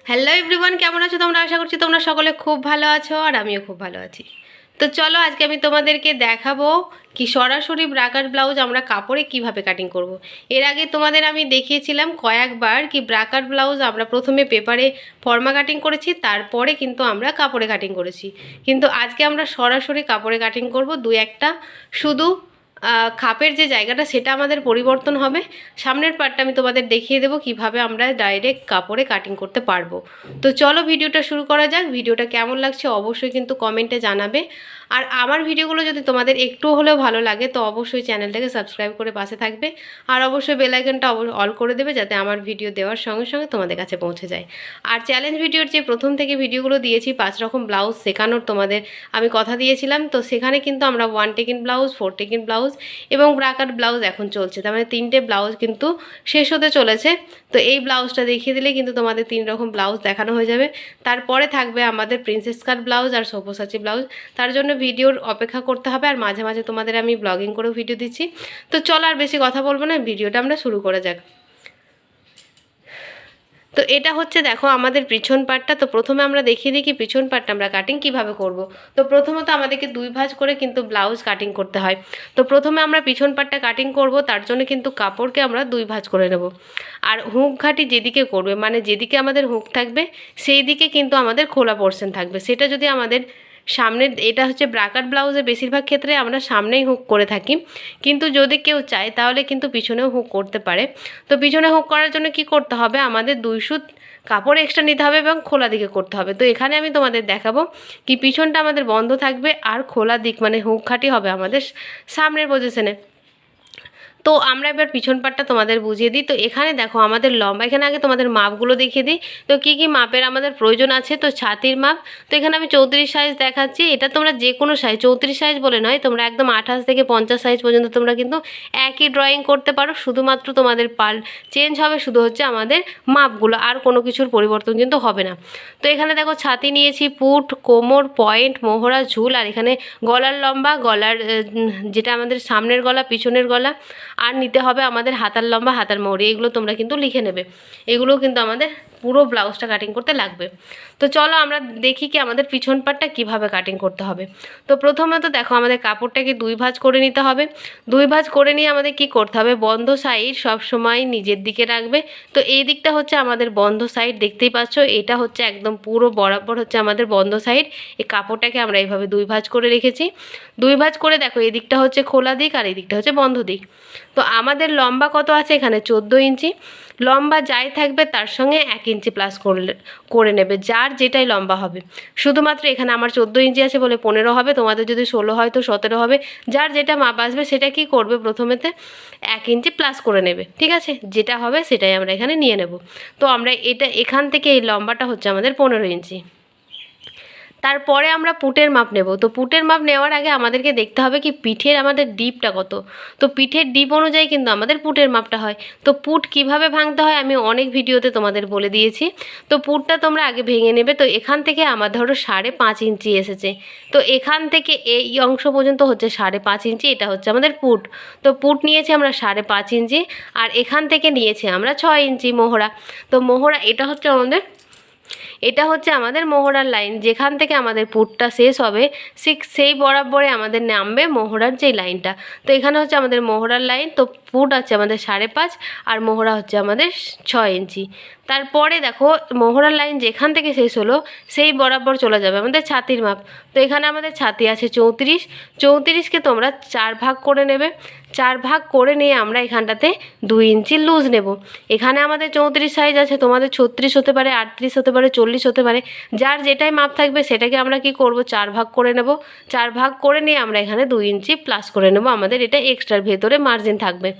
Hello everyone, কেমন আছো তোমরা? আশা করছি তোমরা সকলে খুব ভালো আছো আর আমিও খুব ভালো আছি। তো চলো আজকে আমি তোমাদেরকে দেখাবো কি সরাসরি ব্রাকার ব্লাউজ আমরা কাপড়ে কিভাবে কাটিং করব। এর আগে তোমাদের আমি দেখিয়েছিলাম কয়েকবার কি ব্রাকার ব্লাউজ আমরা প্রথমে পেপারে ফর্মা কাটিং করেছি, তারপরে কিন্তু আমরা কাপড়ে কাটিং করেছি। কিন্তু আজকে আমরা সরাসরি কাপড়ে কাটিং করব। দুই একটা শুধু খাপের যে জায়গাটা সেটা আমাদের পরিবর্তন হবে। সামনের পার্টটা আমি তোমাদের দেখিয়ে দেবো কিভাবে আমরা ডাইরেক্ট কাপড়ে কাটিং করতে পারবো। তো চলো ভিডিওটা শুরু করা যাক। ভিডিওটা কেমন লাগছে অবশ্যই কিন্তু কমেন্টে জানাবে। আর আমার ভিডিওগুলো যদি তোমাদের একটু হলেও ভালো লাগে তো অবশ্যই চ্যানেলটাকে সাবস্ক্রাইব করে পাশে থাকবে। আর অবশ্যই বেল আইকনটা অল করে দেবে যাতে আমার ভিডিও দেওয়ার সঙ্গে সঙ্গে তোমাদের কাছে পৌঁছে যায়। আর চ্যালেঞ্জ ভিডিওর যে প্রথম থেকে ভিডিওগুলো দিয়েছি 5 রকম ব্লাউজ শেখানোর তোমাদের আমি কথা দিয়েছিলাম, তো সেখানে কিন্তু আমরা 1 টেকিং ব্লাউজ, 4 টেকিং ব্লাউজ এবং ব্রাকার ব্লাউজ এখন চলছে। তার মানে 3টে ব্লাউজ কিন্তু শেষ হতে চলেছে। তো এই ব্লাউজটা দেখিয়ে দিলে কিন্তু তোমাদের 3 রকম ব্লাউজ দেখানো হয়ে যাবে। তারপরে থাকবে আমাদের প্রিন্সেস কাট ব্লাউজ আর সব্যসাচী ব্লাউজ। তার জন্য ভিডিওর অপেক্ষা করতে হবে, আর মাঝে মাঝে তোমাদের আমি ব্লগিং করেও ভিডিও দিচ্ছি। তো চলো আর বেশি কথা বলবো না, ভিডিওটা আমরা শুরু করা যাক। তো এটা হচ্ছে দেখো আমাদের পিছন পাটটা। তো প্রথমে আমরা দেখিয়ে দিই কি পিছন পাটটা আমরা কাটিং কিভাবে করব। তো প্রথমত আমাদেরকে 2 ভাঁজ করে কিন্তু ব্লাউজ কাটিং করতে হয়। তো প্রথমে আমরা পিছন পাটটা কাটিং করব, তার জন্য কিন্তু কাপড়কে আমরা 2 ভাঁজ করে নেব। আর হুক ঘাটি যেদিকে করবে, মানে যেদিকে আমাদের হুক থাকবে সেই দিকে কিন্তু আমাদের খোলা পোর্শন থাকবে। সেটা যদি আমাদের সামনের, এটা হচ্ছে ব্রাকার ব্লাউজে বেশিরভাগ ক্ষেত্রে আমরা সামনেই হুক করে থাকি, কিন্তু যদি কেউ চায় তাহলে কিন্তু পিছনেও হুক করতে পারে। তো পিছনে হুক করার জন্য কি করতে হবে, আমাদের 2 সুত কাপড় এক্সট্রা নিতে হবে এবং খোলা দিকে করতে হবে। তো এখানে আমি তোমাদের দেখাবো কি পিছনটা আমাদের বন্ধ থাকবে আর খোলা দিক মানে হুক ঘাটি হবে আমাদের সামনের পজিশনে। তো আমরা এবার পিছন পাটটা তোমাদের বুঝিয়ে দিই। তো এখানে দেখো আমাদের লম্বা, এখানে আগে তোমাদের মাপগুলো দেখিয়ে দিই। তো কী কী মাপের আমাদের প্রয়োজন আছে। তো ছাতির মাপ, তো এখানে আমি 34 সাইজ দেখাচ্ছি। এটা তোমরা যে কোনো সাইজ, 34 সাইজ বলে নয়, তোমরা একদম 28 থেকে 50 সাইজ পর্যন্ত তোমরা কিন্তু একই ড্রয়িং করতে পারো। শুধুমাত্র তোমাদের চেঞ্জ হবে শুধু হচ্ছে আমাদের মাপগুলো, আর কোনো কিছুর পরিবর্তন কিন্তু হবে না। তো এখানে দেখো ছাতি নিয়েছি, পুট, কোমর, পয়েন্ট, মোহরা, ঝুল, আর এখানে গলার লম্বা, গলার যেটা আমাদের সামনের গলা, পিছনের গলা, আর নিতে হবে আমাদের হাতার লম্বা, হাতার মৌরি। এগুলো তোমরা কিন্তু লিখে নেবে, এগুলোও কিন্তু আমাদের পুরো ব্লাউজটা কাটিং করতে লাগবে। তো চলো আমরা দেখি কি আমাদের পিছন পাটটা কিভাবে কাটিং করতে হবে। তো প্রথমত দেখো আমাদের কাপড়টাকে 2 ভাঁজ করে নিতে হবে। 2 ভাঁজ করে নিয়ে আমাদের কি করতে হবে, বন্ধ সাইড সবসময় নিজের দিকে রাখবে। তো এই দিকটা হচ্ছে আমাদের বন্ধ সাইড, দেখতেই পাচ্ছ এটা হচ্ছে একদম পুরো বরাবর হচ্ছে আমাদের বন্ধ সাইড। এই কাপড়টাকে আমরা এইভাবে 2 ভাঁজ করে রেখেছি। 2 ভাঁজ করে দেখো এই দিকটা হচ্ছে খোলা দিক আর এই দিকটা হচ্ছে বন্ধ দিক। তো আমাদের লম্বা কত আছে এখানে 14 ইঞ্চি। লম্বা যাই থাকবে তার সঙ্গে 1 ইঞ্চি প্লাস করে নেবে, যার যেটাই লম্বা হবে। শুধুমাত্র এখানে আমার 14 ইঞ্চি আছে বলে 15 হবে, তোমাদের যদি 16 হয় তো 17 হবে। যার যেটা মাপ আসবে সেটা কি করবে, প্রথমেতে 1 ইঞ্চি প্লাস করে নেবে। ঠিক আছে, যেটা হবে সেটাই আমরা এখানে নিয়ে নেব। তো আমরা এটা এখান থেকে এই লম্বাটা হচ্ছে আমাদের 15 ইঞ্চি। তারপরে আমরা পুটের মাপ নেব। তো পুটের মাপ নেওয়ার আগে আমাদেরকে দেখতে হবে কি পিঠের আমাদের ডিপটা কত। তো পিঠের ডিপ অনুযায়ী কিন্তু আমাদের পুটের মাপটা হয়। তো পুট কিভাবে ভাঙতে হয় আমি অনেক ভিডিওতে তোমাদের বলে দিয়েছি। তো পুটটা তোমরা আগে ভেঙে নেবে। তো এখান থেকে আমার ধরো 5.5 ইঞ্চি এসেছে, তো এখান থেকে এই অংশ পর্যন্ত হচ্ছে 5.5 ইঞ্চি, এটা হচ্ছে আমাদের পুট। তো পুট নিয়েছি আমরা 5.5 ইঞ্চি, আর এখান থেকে নিয়েছি আমরা 6 ইঞ্চি মোহরা। তো মোহরা এটা হচ্ছে আমাদের মোহরার লাইন, যেখান থেকে আমাদের পুটটা শেষ হবে সেই বরাবরে আমাদের নামবে মোহরার যেই লাইনটা। তো এখানে হচ্ছে আমাদের মোহরার লাইন। তো পুট আছে আমাদের 5.5 আর মোহরা হচ্ছে আমাদের 6 ইঞ্চি। তারপরে দেখো মোহরার লাইন যেখান থেকে শেষ হলো সেই বরাবর চলে যাবে আমাদের ছাতির মাপ। তো এখানে আমাদের ছাতি আছে 34। 34কে তোমরা 4 ভাগ করে নেবে। 4 ভাগ করে নিয়ে আমরা এখানটাতে 2 ইঞ্চি লুজ নেব। এখানে আমাদের 34 সাইজ আছে, তোমাদের 36 হতে পারে, 38 হতে পারে, 40 হতে পারে। যার যেটাই মাপ থাকবে সেটাকে আমরা কি করব, 4 ভাগ করে নেব। 4 ভাগ করে নিয়ে আমরা এখানে 2 ইঞ্চি প্লাস করে নেব, আমাদের এটা এক্সট্রার ভেতরে মার্জিন থাকবে।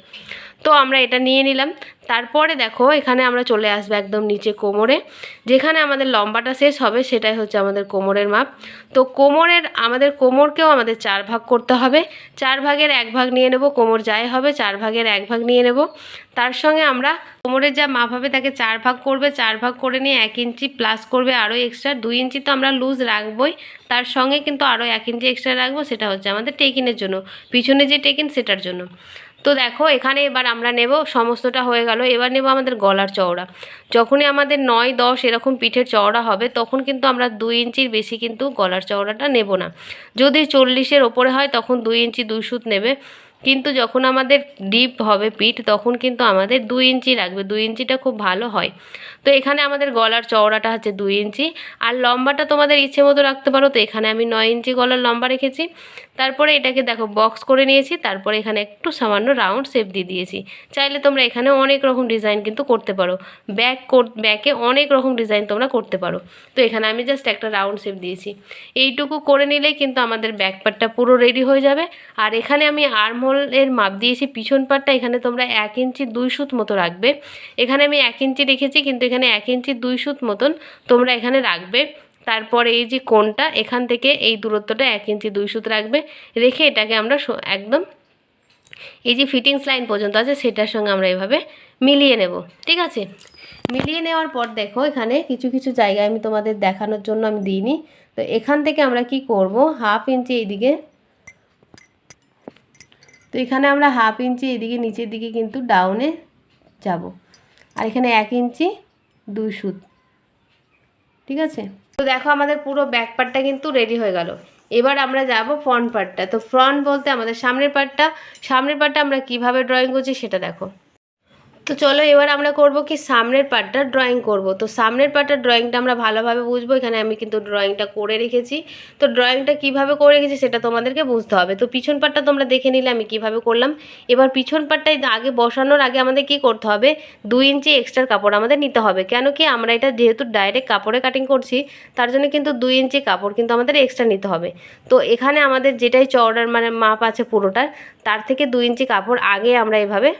তো আমরা এটা নিয়ে নিলাম। তারপরে দেখো এখানে আমরা চলে আসবো একদম নিচে কোমরে, যেখানে আমাদের লম্বাটা শেষ হবে সেটাই হচ্ছে আমাদের কোমরের মাপ। তো আমাদের কোমরকেও আমাদের 4 ভাগ করতে হবে। 4 ভাগের 1 ভাগ নিয়ে নেব, কোমর যাই হবে 4 ভাগের 1 ভাগ নিয়ে নেব। তার সঙ্গে আমরা কোমরের যা মাপ হবে তাকে 4 ভাগ করবে। 4 ভাগ করে নিয়ে 1 ইঞ্চি প্লাস করবে আরও এক্সট্রা 2 ইঞ্চি। তো আমরা লুজ রাখবই, তার সঙ্গে কিন্তু আরও 1 ইঞ্চি এক্সট্রা রাখবো, সেটা হচ্ছে আমাদের টেকিনের জন্য, পিছনে যে টেকিন সেটার জন্য। তো দেখো এখানে এবার আমরা নেব, সমস্তটা হয়ে গেল। এবার নেব আমাদের গলার চওড়া। যখনই আমাদের 9-10 এরকম পিঠের চওড়া হবে তখন কিন্তু আমরা 2 ইঞ্চির বেশি কিন্তু গলার চওড়াটা নেব না। যদি 40-এর ওপরে হয় তখন 2 ইঞ্চি 2 সুত নেবে, কিন্তু যখন আমাদের ডিপ হবে পিঠ তখন কিন্তু আমাদের 2 ইঞ্চি লাগবে। 2 ইঞ্চিটা খুব ভালো হয়। তো এখানে আমাদের গলার চওড়াটা হচ্ছে 2 ইঞ্চি, আর লম্বাটা তোমাদের ইচ্ছে মতো রাখতে পারো। তো এখানে আমি 9 ইঞ্চি গলার লম্বা রেখেছি। তারপরে এটাকে দেখো বক্স করে নিয়েছি, তারপরে এখানে একটু সামান্য রাউন্ড শেপ দিয়ে দিয়েছি। চাইলে তোমরা এখানে অনেক রকম ডিজাইন কিন্তু করতে পারো, ব্যাকে অনেক রকম ডিজাইন তোমরা করতে পারো। তো এখানে আমি জাস্ট একটা রাউন্ড শেপ দিয়েছি। এইটুকু করে নিলেই কিন্তু আমাদের ব্যাক পার্টটা পুরো রেডি হয়ে যাবে। আর এখানে আমি আর্মহোলের মাপ দিয়েছি পিছন পার্টটা, এখানে তোমরা 1 ইঞ্চি 2 সুত মতো রাখবে। এখানে আমি 1 ইঞ্চি রেখেছি, কিন্তু এখানে 1 ইঞ্চি 2 সুত মতন তোমরা এখানে রাখবে। তারপরে এই যে কোণটা, এখান থেকে এই দূরত্বটা 1 ইঞ্চি 2 সুত রাখবে। রেখে এটাকে আমরা একদম এই যে ফিটিংস লাইন পর্যন্ত আছে সেটার সঙ্গে আমরা এভাবে মিলিয়ে নেব। ঠিক আছে, মিলিয়ে নেওয়ার পর দেখো এখানে কিছু কিছু জায়গায় আমি তোমাদের দেখানোর জন্য আমি দিইনি। তো এখান থেকে আমরা কি করব, 1/2 ইঞ্চি এইদিকে, তো এখানে আমরা 1/2 ইঞ্চি এদিকে নিচের দিকে কিন্তু ডাউনে যাব। আর এখানে 1 ইঞ্চি 2 সুত। ঠিক আছে, তো দেখো আমাদের পুরো ব্যাক পার্টটা কিন্তু রেডি হয়ে গেল। এবার আমরা যাব ফ্রন্ট পার্টটা। তো ফ্রন্ট বলতে আমাদের সামনের পার্টটা আমরা কিভাবে ড্রয়িং করছি সেটা দেখো। তো চলো এবার আমরা করব কি, সামনের পার্টটা ড্রয়িং করব। তো সামনের পার্টটার ড্রয়িংটা আমরা ভালোভাবে বুঝবো। এখানে আমি কিন্তু ড্রয়িংটা করে রেখেছি। তো ড্রয়িংটা কিভাবে করে রেখেছি সেটা তোমাদেরকে বুঝতে হবে। তো পিছন পার্টটা তোমরা দেখে নিলে আমি কিভাবে করলাম। এবার পিছন পার্টটাই আগে বসানোর আগে আমাদের কি করতে হবে, 2 ইঞ্চি এক্সট্রা কাপড় আমাদের নিতে হবে। কেন কি, আমরা এটা যেহেতু ডাইরেক্ট কাপড়ে কাটিং করছি তার জন্য কিন্তু 2 ইঞ্চি কাপড় কিন্তু আমাদের এক্সট্রা নিতে হবে। তো এখানে আমাদের যেটাই চওড়ার মানে মাপ আছে পুরোটার, তার থেকে 2 ইঞ্চি কাপড় আগে আমরা এভাবে,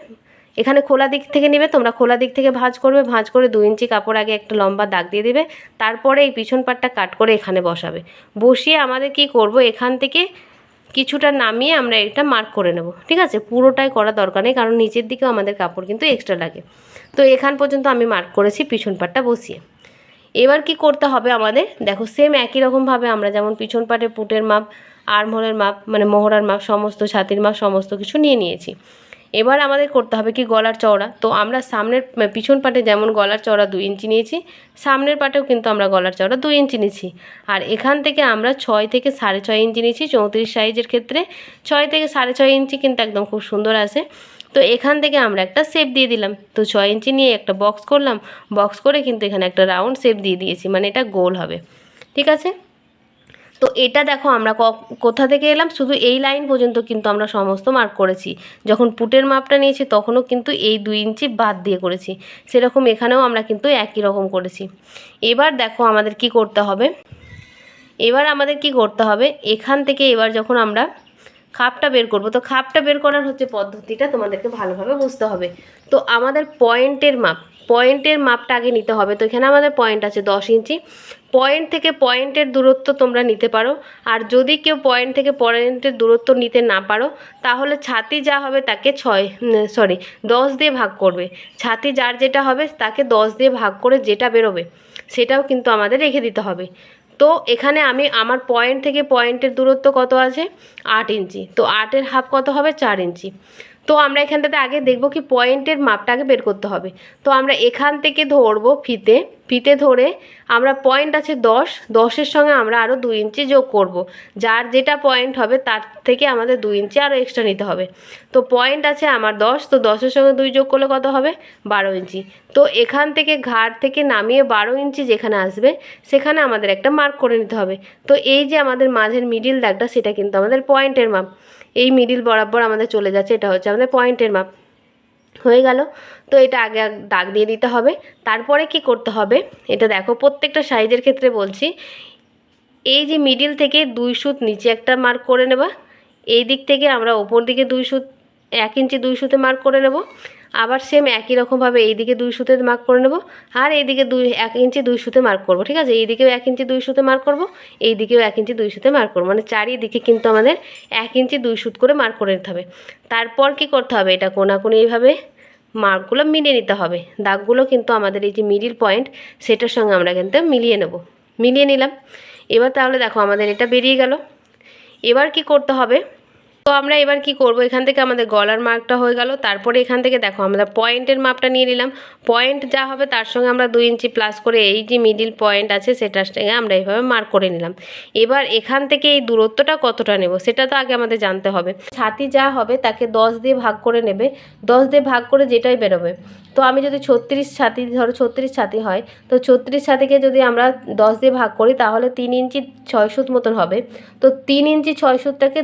এখানে খোলা দিক থেকে নেবে, তোমরা খোলা দিক থেকে ভাঁজ করবে, ভাঁজ করে 2 ইঞ্চি কাপড় আগে একটা লম্বা দাগ দিয়ে দেবে। তারপরে এই পিছন পাটটা কাট করে এখানে বসাবে। বসিয়ে আমাদের কি করব, এখান থেকে কিছুটা নামিয়ে আমরা এটা মার্ক করে নেব। ঠিক আছে, পুরোটাই করা দরকার নেই, কারণ নিচের দিকেও আমাদের কাপড় কিন্তু এক্সট্রা লাগে। তো এখান পর্যন্ত আমি মার্ক করেছি পিছন পাটটা বসিয়ে। এবার কি করতে হবে আমাদের, দেখো সেম একই রকমভাবে আমরা যেমন পিছন পাটে পুটের মাপ, আর্মহোলের মাপ মানে মোহরার মাপ, সমস্ত ছাতির মাপ সমস্ত কিছু নিয়ে নিয়েছি। এবার আমাদের করতে হবে কি, গলার চওড়া। তো আমরা সামনের পিছন পাটে যেমন গলার চওড়া 2 ইঞ্চি নিয়েছি, সামনের পাটেও কিন্তু আমরা গলার চওড়া 2 ইঞ্চি নিয়েছি। আর এখান থেকে আমরা 6 থেকে 6.5 ইঞ্চি নিয়েছি। 34 সাইজের ক্ষেত্রে 6 থেকে 6.5 ইঞ্চি কিন্তু একদম খুব সুন্দর আসে। তো এখান থেকে আমরা একটা শেপ দিয়ে দিলাম। তো 6 ইঞ্চি নিয়ে একটা বক্স করলাম, বক্স করে কিন্তু এখানে একটা রাউন্ড শেপ দিয়ে দিয়েছি, মানে এটা গোল হবে। ঠিক আছে, তো এটা দেখো আমরা কোথা থেকে এলাম, শুধু এই লাইন পর্যন্ত কিন্তু আমরা সমস্ত মার্ক করেছি। যখন পুটের মাপটা নিয়েছি তখনও কিন্তু এই 2 ইঞ্চি বাদ দিয়ে করেছি, সেরকম এখানেও আমরা কিন্তু একই রকম করেছি। এবার দেখো আমাদের কি করতে হবে, এখান থেকে এবার যখন আমরা খাপটা বের করব, তো খাপটা বের করার হচ্ছে পদ্ধতিটা তোমাদেরকে ভালোভাবে বুঝতে হবে। তো আমাদের পয়েন্টের মাপটা আগে নিতে হবে। তো এখানে আমাদের পয়েন্ট আছে 10 ইঞ্চি। পয়েন্ট থেকে পয়েন্টের দূরত্ব তোমরা নিতে পারো। আর যদি কেউ পয়েন্ট থেকে পয়েন্টের দূরত্ব নিতে না পারো, তাহলে ছাতি যা হবে তাকে 10 দিয়ে ভাগ করবে। ছাতি যার যেটা হবে তাকে 10 দিয়ে ভাগ করে যেটা বেরোবে সেটাও কিন্তু আমাদের রেখে দিতে হবে। তো এখানে আমি আমার পয়েন্ট থেকে পয়েন্টের দূরত্ব কত আছে, 8 ইঞ্চি। তো 8-এর হাফ কত হবে, 4 ইঞ্চি। তো আমরা এখানটাতে আগে দেখব কি পয়েন্টের মাপটা আগে বের করতে হবে। তো আমরা এখান থেকে ধরবো ফিতে ধরে আমরা পয়েন্ট আছে 10-এর সঙ্গে আমরা আরও 2 ইঞ্চি যোগ করব। যার যেটা পয়েন্ট হবে তার থেকে আমাদের 2 ইঞ্চি আরও এক্সট্রা নিতে হবে। তো পয়েন্ট আছে আমার 10, তো 10-এর সঙ্গে 2 যোগ করলে কত হবে, 12 ইঞ্চি। তো এখান থেকে ঘাট থেকে নামিয়ে 12 ইঞ্চি যেখানে আসবে সেখানে আমাদের একটা মার্ক করে নিতে হবে। তো এই যে আমাদের মাঝের মিডিল দাগটা সেটা কিন্তু আমাদের পয়েন্টের মাপ। এই মিডিল বরাবর আমাদের চলে যাচ্ছে, এটা হচ্ছে আমাদের পয়েন্টের মাপ। হয়ে গেল। তো এটা আগে দাগ দিয়ে দিতে হবে। তারপরে কি করতে হবে, এটা দেখো প্রত্যেকটা সাইজের ক্ষেত্রে বলছি, এই যে মিডিল থেকে 2 সুত নিচে একটা মার্ক করে নেবা। এই দিক থেকে আমরা ওপর দিকে 2 সুত 1 ইঞ্চি 2 সুতে মার্ক করে নেব। আবার সেম একই রকমভাবে এই দিকে 2 সুতে মার্ক করে নেব। আর এই দিকে 1 ইঞ্চি 2 সুতে মার্ক করব। ঠিক আছে, এই দিকেও 1 ইঞ্চি 2 সুতে মার্ক করব, এই দিকেও 1 ইঞ্চি 2 সুতে মার্ক করব, মানে চারিদিকে কিন্তু আমাদের 1 ইঞ্চি 2 সুত করে মার্ক করে নিতে হবে। তারপর কি করতে হবে, এটা কোনাকুনি এইভাবে মার্কগুলো মিলিয়ে নিতে হবে। দাগগুলো কিন্তু আমাদের এই যে মিডিল পয়েন্ট সেটার সঙ্গে আমরা কিন্তু মিলিয়ে নিলাম। এবার তাহলে দেখো আমাদের এটা বেরিয়ে গেল। এবার কি করতে হবে, তো আমরা এবার কি করব, এখান থেকে আমাদের গলার মার্কটা হয়ে গেল। তারপরে এখান থেকে দেখো আমরা পয়েন্টের মাপটা নিয়ে নিলাম। পয়েন্ট যা হবে তার সঙ্গে আমরা 2 ইঞ্চি প্লাস করে এই যে মিডিল পয়েন্ট আছে সেটার সঙ্গে আমরা এইভাবে মার্ক করে নিলাম। এবার এখান থেকে এই দূরত্বটা কতটা নেব সেটা তো আগে আমাদের জানতে হবে। ছাতি যা হবে তাকে 10 দিয়ে ভাগ করে নেবে, 10 দিয়ে ভাগ করে যেটাই বেরোবে। তো আমি যদি 36 ছাতি, ধরো 36 ছাতি হয়, তো 36 ছাতিকে যদি আমরা 10 দিয়ে ভাগ করি তাহলে 3 ইঞ্চি 6 সুত মতন হবে। তো 3 ইঞ্চি 6 সুতটাকে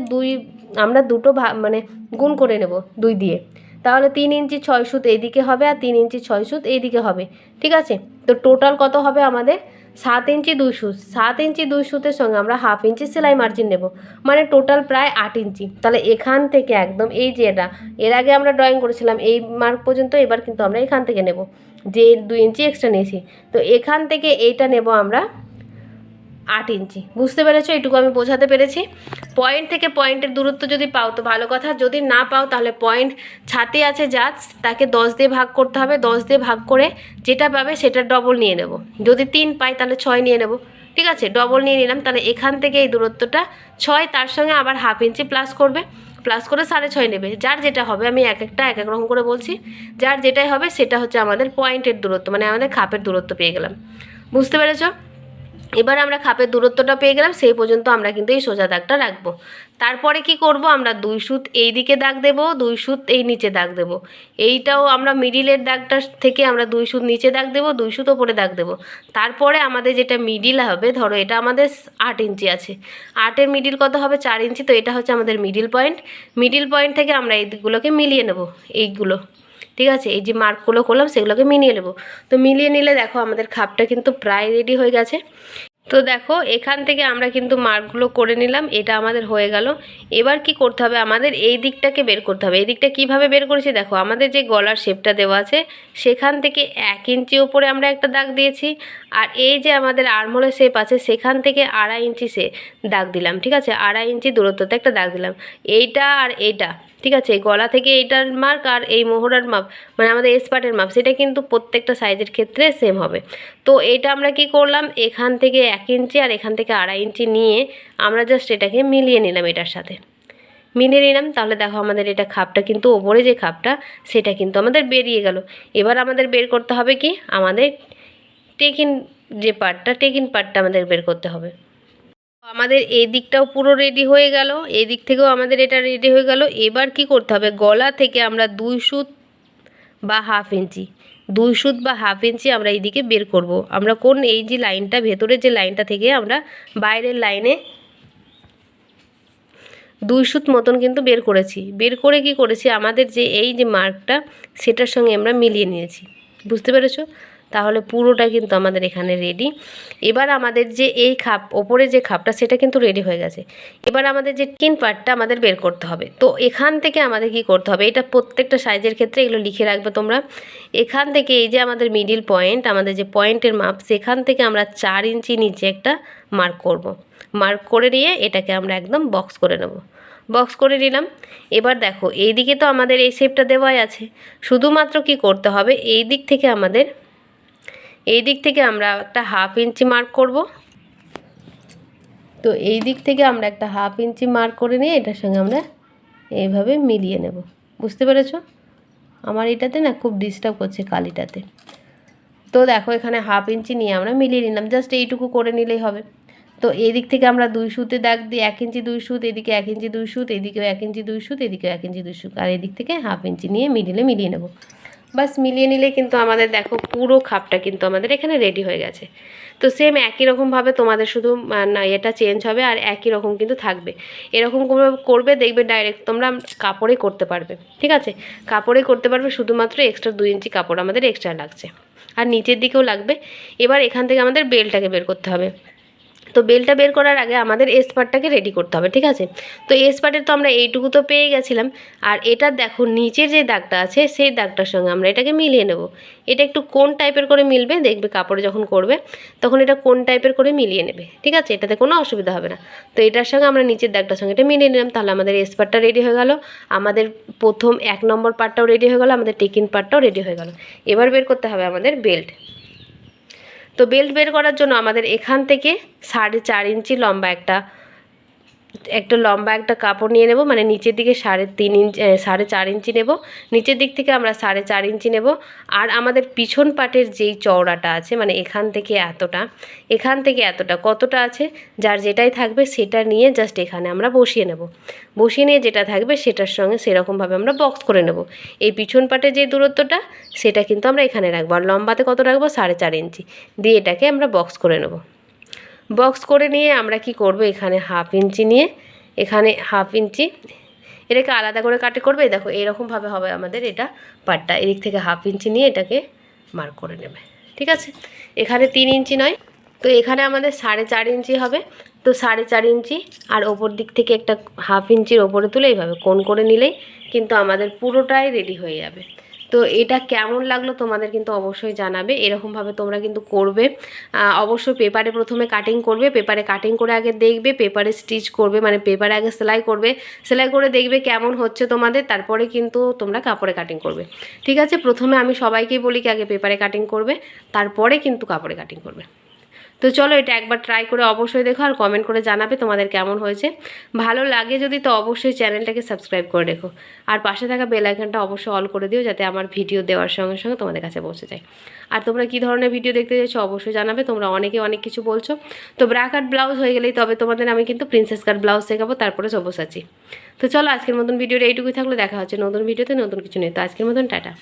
আমরা দুটো মানে গুণ করে নেব 2 দিয়ে, তাহলে 3 ইঞ্চি 6 সুত এইদিকে হবে আর 3 ইঞ্চি 6 সুত এইদিকে হবে। ঠিক আছে, তো টোটাল কত হবে আমাদের 7 ইঞ্চি 2 সুত। 7 ইঞ্চি 2 সুতের সঙ্গে আমরা হাফ ইঞ্চি সেলাই মার্জিন নেব, মানে টোটাল প্রায় 8 ইঞ্চি। তাহলে এখান থেকে একদম এই যে এটা এর আগে আমরা ড্রয়িং করেছিলাম এই মার্ক পর্যন্ত, এবার কিন্তু আমরা এখান থেকে নেব যে 2 ইঞ্চি এক্সট্রা নিয়েছি। তো এখান থেকে এইটা নেব আমরা 8 ইঞ্চি। বুঝতে পেরেছো? এইটুকু আমি বোঝাতে পেরেছি। পয়েন্ট থেকে পয়েন্টের দূরত্ব যদি পাও তো ভালো কথা, যদি না পাও তাহলে পয়েন্ট ছাতি আছে যা তাকে 10 দিয়ে ভাগ করতে হবে, 10 দিয়ে ভাগ করে যেটা পাবে সেটা ডবল নিয়ে নেব। যদি 3 পাই তাহলে 6 নিয়ে নেব। ঠিক আছে, ডবল নিয়ে নিলাম। তাহলে এখান থেকে এই দূরত্বটা 6, তার সঙ্গে আবার হাফ ইঞ্চি প্লাস করবে, প্লাস করে 6.5 নেবে। যার যেটা হবে, আমি এক এক রকম করে বলছি, যার যেটাই হবে সেটা হচ্ছে আমাদের পয়েন্টের দূরত্ব, মানে আমাদের খাপের দূরত্ব পেয়ে গেলাম। বুঝতে পেরেছো? এবার আমরা খাপের দূরত্বটা পেয়ে গেলাম, সেই পর্যন্ত আমরা কিন্তু এই সোজা দাগটা রাখবো। তারপরে কি করব, আমরা 2 সুত এই দিকে দাগ দেব, 2 সুত এই নিচে দাগ দেব। এইটাও আমরা মিডিলের দাগটা থেকে আমরা 2 সুত নিচে দাগ দেব, 2 সুত ওপরে দাগ দেব। তারপরে আমাদের যেটা মিডিল হবে, ধরো এটা আমাদের 8 ইঞ্চি আছে, 8-এর মিডিল কত হবে 4 ইঞ্চি, তো এটা হচ্ছে আমাদের মিডিল পয়েন্ট। মিডিল পয়েন্ট থেকে আমরা এই দিকগুলোকে মিলিয়ে নেব, এইগুলো। ঠিক আছে, এই যে মার্কগুলো করলাম সেগুলোকে মিলিয়ে নেব। তো মিলিয়ে নিলে দেখো আমাদের খাপটা কিন্তু প্রায় রেডি হয়ে গেছে। তো দেখো এখান থেকে আমরা কিন্তু মার্কগুলো করে নিলাম, এটা আমাদের হয়ে গেল। এবার কি করতে হবে, আমাদের এই দিকটাকে বের করতে হবে। এই দিকটা কীভাবে বের করেছি দেখো, আমাদের যে গলার শেপটা দেওয়া আছে সেখান থেকে 1 ইঞ্চি ওপরে আমরা একটা দাগ দিয়েছি, আর এই যে আমাদের আর্মহোলের শেপ আছে সেখান থেকে 2.5 ইঞ্চি দাগ দিলাম। ঠিক আছে, 2.5 ইঞ্চি দূরত্বতে একটা দাগ দিলাম, এইটা আর এইটা। ঠিক আছে, এই গলা থেকে এইটার মার্ক আর এই মোহরার মাপ, মানে আমাদের এসপার্টের মাপ, সেটা কিন্তু প্রত্যেকটা সাইজের ক্ষেত্রে সেম হবে। তো এটা আমরা কি করলাম, এখান থেকে 1 ইঞ্চি আর এখান থেকে 2.5 ইঞ্চি নিয়ে আমরা জাস্ট এটাকে মিলিয়ে নিলাম, এটার সাথে মিলিয়ে নিলাম। তাহলে দেখো আমাদের এটা খাপটা কিন্তু ওপরে যে খাপটা সেটা কিন্তু আমাদের বেরিয়ে গেল। এবার আমাদের বের করতে হবে কি, আমাদের টেকিন যে পার্টটা, টেকিন পার্টটা আমাদের বের করতে হবে। আমাদের এই দিকটাও পুরো রেডি হয়ে গেল, এই দিক থেকেও আমাদের এটা রেডি হয়ে গেল। এবার কি করতে হবে, গলা থেকে আমরা 2 সুত বা হাফ ইঞ্চি, 2 সুত বা হাফ ইঞ্চি আমরা এইদিকে বের করব। আমরা কোন এই যে লাইনটা, ভেতরের যে লাইনটা থেকে আমরা বাইরের লাইনে 2 সুত মতন কিন্তু বের করেছি। বের করে কি করেছি, আমাদের যে এই যে মার্কটা সেটার সঙ্গে আমরা মিলিয়ে নিয়েছি। বুঝতে পেরেছো? তাহলে পুরোটা কিন্তু আমাদের এখানে রেডি। এবার আমাদের যে এই খাপ, ওপরে যে খাপটা সেটা কিন্তু রেডি হয়ে গেছে। এবার আমাদের যে টিন পার্টটা আমাদের বের করতে হবে। তো এখান থেকে আমাদের কি করতে হবে, এটা প্রত্যেকটা সাইজের ক্ষেত্রে এগুলো লিখে রাখবে তোমরা। এখান থেকে এই যে আমাদের মিডিল পয়েন্ট, আমাদের যে পয়েন্টের মাপ, সেখান থেকে আমরা 4 ইঞ্চি নিচে একটা মার্ক করব। মার্ক করে নিয়ে এটাকে আমরা একদম বক্স করে নেব। বক্স করে নিলাম। এবার দেখো এই দিকে তো আমাদের এই শেপটা দেওয়াই আছে, শুধুমাত্র কি করতে হবে, এই দিক থেকে আমরা একটা হাফ ইঞ্চি মার্ক করব। তো এই দিক থেকে আমরা একটা হাফ ইঞ্চি মার্ক করে নিয়ে এটার সঙ্গে আমরা এইভাবে মিলিয়ে নেব। বুঝতে পেরেছো? আমার এটাতে না খুব ডিস্টার্ব করছে কালিটাতে। তো দেখো এখানে হাফ ইঞ্চি নিয়ে আমরা মিলিয়ে নিলাম, জাস্ট এইটুকু করে নিলেই হবে। তো এই দিক থেকে আমরা 2 সুতে দাগ দিই, 1 ইঞ্চি 2 সুত, এদিকে 1 ইঞ্চি 2 সুত, এদিকেও 1 ইঞ্চি 2 সুত, এদিকেও 1 ইঞ্চি 2 সুত, আর এদিক থেকে হাফ ইঞ্চি নিয়ে মিডিলে মিলিয়ে নেব। বাস মিলিয়ে নিলে কিন্তু আমাদের দেখো পুরো খাপটা কিন্তু আমাদের এখানে রেডি হয়ে গেছে। তো সেম একই রকমভাবে তোমাদের শুধু না এটা চেঞ্জ হবে আর একই রকম কিন্তু থাকবে। এরকম করবে, দেখবে ডাইরেক্ট তোমরা কাপড়ে করতে পারবে। ঠিক আছে, কাপড়ে করতে পারবে, শুধুমাত্র এক্সট্রা 2 ইঞ্চি কাপড় আমাদের এক্সট্রা লাগছে, আর নিচের দিকেও লাগবে। এবার এখান থেকে আমাদের বেলটাকে বের করতে হবে। তো বেলটা বের করার আগে আমাদের এস পার্টটাকে রেডি করতে হবে। ঠিক আছে, তো এস পার্টের তো আমরা এইটুকু তো পেয়ে গেছিলাম, আর এটা দেখো নিচের যে দাগটা আছে সেই দাগটার সঙ্গে আমরা এটাকে মিলিয়ে নেব। এটা একটু কোন টাইপের করে মিলবে, দেখবে কাপড়ে যখন করবে তখন এটা কোন টাইপের করে মিলিয়ে নেবে। ঠিক আছে, এটাতে কোনো অসুবিধা হবে না। তো এটার সঙ্গে আমরা নিচের দাগটার সঙ্গে এটা মিলিয়ে নিলাম, তাহলে আমাদের এস পার্টটা রেডি হয়ে গেল। আমাদের প্রথম 1 নম্বর পার্টটাও রেডি হয়ে গেল, আমাদের টেকিন পার্টটাও রেডি হয়ে গেল। এবার বের করতে হবে আমাদের বেল্ট। তো বেল্ট বের করার জন্য আমাদের এখান থেকে 4.5 ইঞ্চি লম্বা একটা একটা লম্বা একটা কাপড় নিয়ে নেব, মানে নিচের দিকে 3.5 ইঞ্চি 4.5 ইঞ্চি নেব, নিচের দিক থেকে আমরা 4.5 ইঞ্চি নেব। আর আমাদের পিছন পাটের যেই চওড়াটা আছে, মানে এখান থেকে এতটা কতটা আছে, যার যেটাই থাকবে সেটা নিয়ে জাস্ট এখানে আমরা বসিয়ে নেব। বসিয়ে নিয়ে যেটা থাকবে সেটার সঙ্গে সেরকমভাবে আমরা বক্স করে নেব। এই পিছন পাটের যে দূরত্বটা সেটা কিন্তু আমরা এখানে রাখবো, আর লম্বাতে কত রাখবো, 4.5 ইঞ্চি দিয়ে এটাকে আমরা বক্স করে নেব। বক্স করে নিয়ে আমরা কি করব, এখানে 1/2 ইঞ্চি নিয়ে এখানে 1/2 ইঞ্চি এটাকে আলাদা করে কাটে করবে। দেখো এরকমভাবে হবে আমাদের এটা পাটটা, এদিক থেকে 1/2 ইঞ্চি নিয়ে এটাকে মার্ক করে নেবে। ঠিক আছে, এখানে 3 ইঞ্চি নয়, তো এখানে আমাদের 4.5 ইঞ্চি হবে। তো 4.5 ইঞ্চি আর ওপর দিক থেকে একটা 1/2 ইঞ্চির ওপরে তুলে এইভাবে কোণ করে নিলেই কিন্তু আমাদের পুরোটাই রেডি হয়ে যাবে। তো এটা কেমন লাগলো তোমাদের কিন্তু অবশ্যই জানাবে। এরকমভাবে তোমরা কিন্তু করবে। অবশ্যই পেপারে প্রথমে কাটিং করবে, পেপারে কাটিং করে আগে দেখবে, পেপারে স্টিচ করবে, মানে পেপারে আগে সেলাই করবে, সেলাই করে দেখবে কেমন হচ্ছে তোমাদের, তারপরে কিন্তু তোমরা কাপড়ে কাটিং করবে। ঠিক আছে, প্রথমে আমি সবাইকেই বলি কি আগে পেপারে কাটিং করবে, তারপরে কিন্তু কাপড়ে কাটিং করবে। তো চলো এটা একবার ট্রাই করে অবশ্যই দেখো, আর কমেন্ট করে জানাবে তোমাদের কেমন হয়েছে। ভালো লাগে যদি তো অবশ্যই চ্যানেলটাকে সাবস্ক্রাইব করে রেখো, আর পাশে থাকা বেল আইকনটা অবশ্যই অল করে দিও, যাতে আমার ভিডিও দেওয়ার সঙ্গে সঙ্গে তোমাদের কাছে পৌঁছে যায়। আর তোমরা কী ধরনের ভিডিও দেখতে চাইছো অবশ্যই জানাবে, তোমরা অনেকে অনেক কিছু বলছো। তো ব্রা কাট ব্লাউজ হয়ে গেলেই তবে তোমাদের আমি কিন্তু প্রিন্সেস কাট ব্লাউজ শেখাবো, তারপরে সব্যসাচী। তো চলো আজকের মতন ভিডিওটা এইটুকুই থাকলে, দেখা হচ্ছে নতুন ভিডিওতে নতুন কিছু নেই। তো আজকের মতন টাটা।